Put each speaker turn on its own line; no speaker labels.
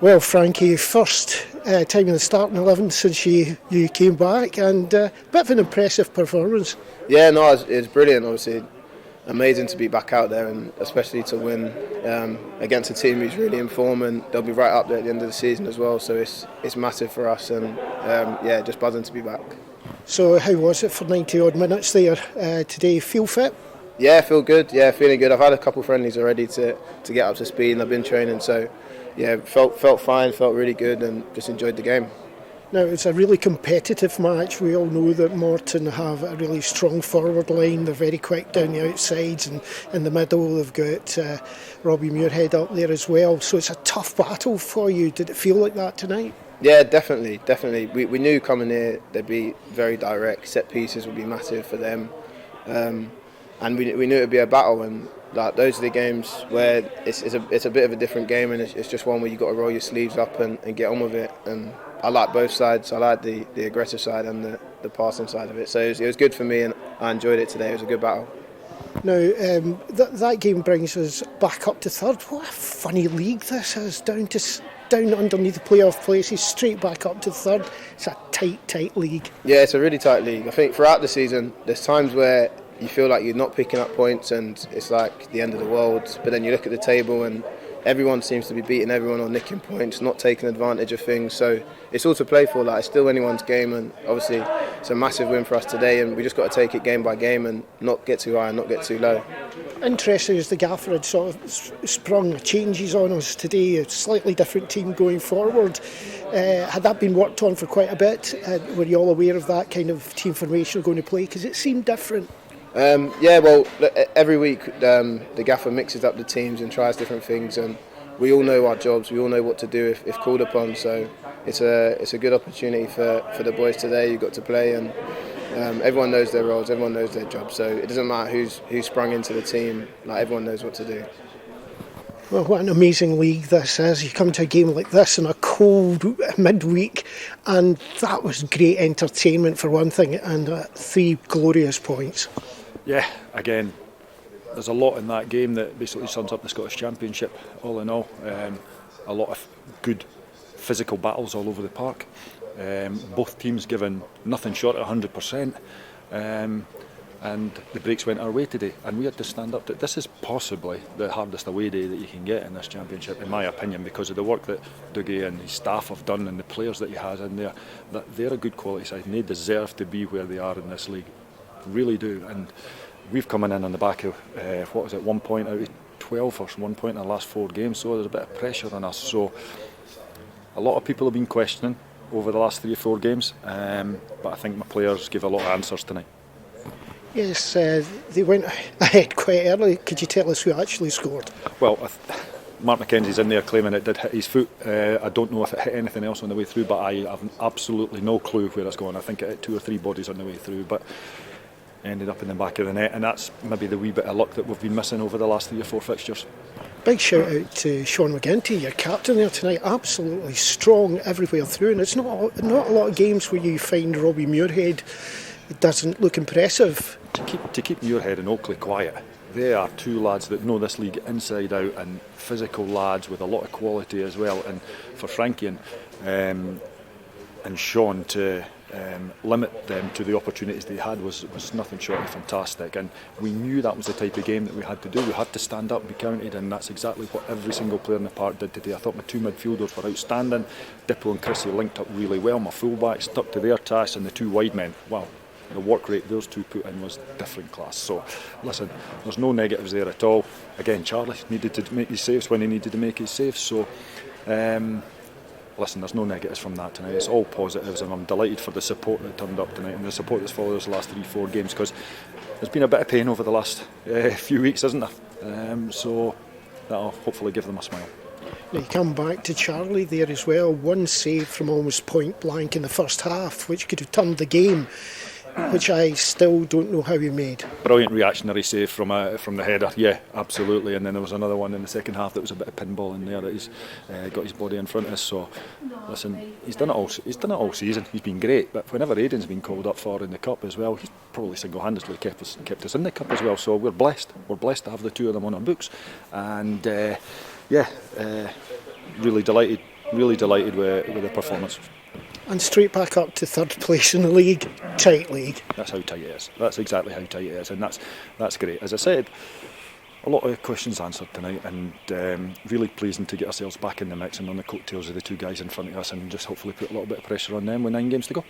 Well, Frankie, first time in the starting 11 since you came back, and a bit of an impressive performance.
Yeah, no, it's brilliant. Obviously, amazing to be back out there, and especially to win against a team who's really in form, and they'll be right up there at the end of the season as well. So it's massive for us, and just buzzing to be back.
So how was it for 90 odd minutes there today? Feel fit?
Yeah, feel good. Yeah, feeling good. I've had a couple friendlies already to get up to speed, and I've been training, so yeah, felt fine, felt really good, and just enjoyed the game.
Now, it's a really competitive match. We all know that Morton have a really strong forward line. They're very quick down the outsides, and in the middle they've got Robbie Muirhead up there as well. So it's a tough battle for you. Did it feel like that tonight?
Yeah, definitely. We knew coming here they'd be very direct. Set pieces would be massive for them, and we knew it'd be a battle. And like, those are the games where it's a bit of a different game, and it's just one where you got to roll your sleeves up and get on with it. And I like both sides. I like the aggressive side and the passing side of it. So it was good for me, and I enjoyed it today. It was a good battle.
Now, that game brings us back up to third. What a funny league this is. Down underneath the playoff places, straight back up to third. It's a tight league.
Yeah, it's a really tight league. I think throughout the season, there's times where you feel like you're not picking up points and it's like the end of the world. But then you look at the table and everyone seems to be beating everyone or nicking points, not taking advantage of things. So it's all to play for. Like, it's still anyone's game, and obviously it's a massive win for us today, and we just got to take it game by game and not get too high and not get too low.
Interesting as the gaffer had sort of sprung changes on us today, a slightly different team going forward. Had that been worked on for quite a bit? Were you all aware of that kind of team formation going to play? Because it seemed different.
Well, every week the gaffer mixes up the teams and tries different things, and we all know our jobs, we all know what to do if called upon, so it's a good opportunity for the boys today who got to play, and everyone knows their roles, everyone knows their job, so it doesn't matter who's sprung into the team, like, everyone knows what to do.
Well, what an amazing league this is. You come to a game like this in a cold midweek, and that was great entertainment for one thing, and 3 glorious points.
Yeah, again, there's a lot in that game that basically sums up the Scottish Championship, all in all. A lot of good physical battles all over the park. Both teams given nothing short of 100%. And the breaks went our way today, and we had to stand up to it. This is possibly the hardest away day that you can get in this championship, in my opinion, because of the work that Dougie and his staff have done and the players that he has in there. That they're a good quality side, and they deserve to be where they are in this league, really do. And we've come in on the back of 1 point out of 12 or 1 point in the last 4 games, so there's a bit of pressure on us. So a lot of people have been questioning over the last 3 or 4 games, but I think my players gave a lot of answers tonight.
Yes, they went ahead quite early. Could you tell us who actually scored?
Well, Mark McKenzie's in there claiming it did hit his foot. I don't know if it hit anything else on the way through, but I have absolutely no clue where it's going. I think it hit 2 or 3 bodies on the way through, but ended up in the back of the net, and that's maybe the wee bit of luck that we've been missing over the last 3 or 4 fixtures.
Big shout out to Sean McGinty, your captain there tonight. Absolutely strong everywhere through, and it's not a lot of games where you find Robbie Muirhead doesn't look impressive.
To keep Muirhead and Oakley quiet, they are 2 lads that know this league inside out, and physical lads with a lot of quality as well. And for Frankie and Sean to limit them to the opportunities they had was nothing short of fantastic. And we knew that was the type of game that we had to do. We had to stand up and be counted, and that's exactly what every single player in the park did today. I thought my 2 midfielders were outstanding. Dippo and Chrissy linked up really well. My fullbacks stuck to their task, and the 2 wide men, wow, the work rate those 2 put in was different class. So listen, there's no negatives there at all. Again, Charlie needed to make his saves when he needed to make his saves, so listen, there's no negatives from that tonight. It's all positives, and I'm delighted for the support that turned up tonight and the support that's followed us the last 3-4 games, because there's been a bit of pain over the last few weeks, isn't there? So that'll hopefully give them a smile.
Now you come back to Charlie there as well. 1 save from almost point blank in the first half, which could have turned the game, which I still don't know how he made.
Brilliant reactionary save from the header, yeah, absolutely. And then there was another one in the second half that was a bit of pinball in there that he's got his body in front of us. So listen, he's done it all season. He's been great, but whenever Aidan's been called up for in the cup as well, he's probably single-handedly kept us in the cup as well. So we're blessed to have the 2 of them on our books, and really delighted really delighted with the performance.
And straight back up to third place in the league, tight league.
That's how tight it is. That's exactly how tight it is, and that's great. As I said, a lot of questions answered tonight, and really pleasing to get ourselves back in the mix and on the coattails of the two guys in front of us, and just hopefully put a little bit of pressure on them with 9 games to go.